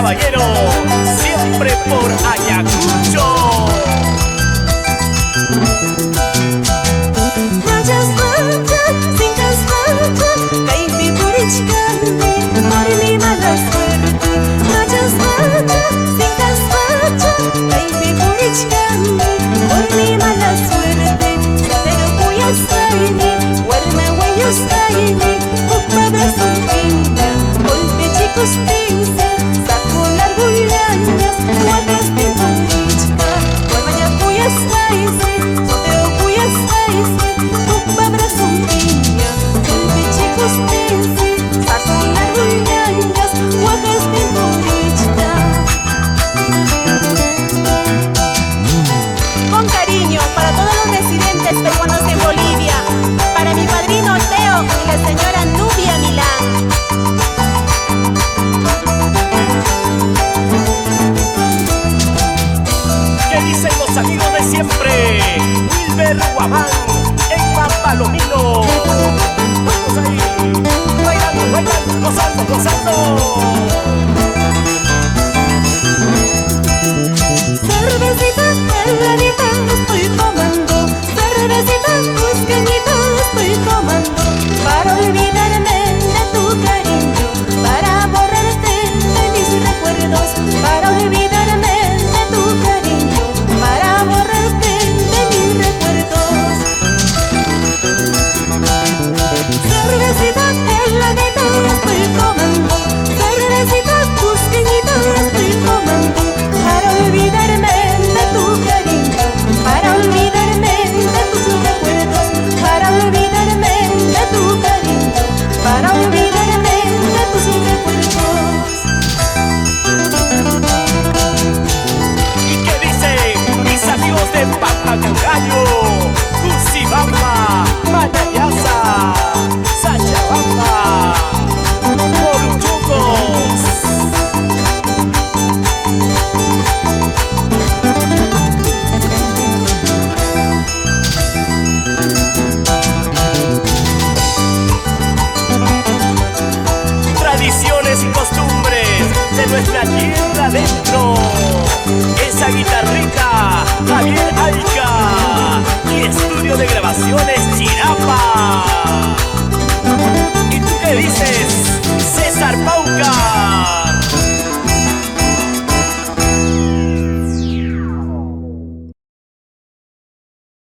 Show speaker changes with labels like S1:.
S1: caballero, siempre por Ayacucho.
S2: Con cariño para todos los residentes peruanos en Bolivia, para mi padrino Teo y la señora Nubia Milán.
S1: ¿Qué dicen los amigos de siempre? Wilber Guamán, Emma Palomino. Vamos ahí, bailando, bailando, gozando, gozando.
S2: Cervecita, heladita, estoy tomando. Cervecita, cusqueñita, estoy tomando. Para olvidarme de tu cariño, para borrarte de mis recuerdos. Para olvidarme de tu cariño, para borrarte de mis recuerdos. Cervecita, heladita, estoy tomando. Cervecita, cusqueñita, estoy tomando. Para olvidarme de tu cariño, para olvidarme de tus recuerdos, para olvidarme de tu cariño, para olvidarme de tus recuerdos.
S1: ¿Y qué dicen mis amigos de Papacangallo, Cusibamba, Manayasa, Sachabamba, Moruchucos? Tradiciones y costumbres de nuestra tierra adentro. Esa guitarrita, Javier Alca, y estudio de grabaciones Chirapa.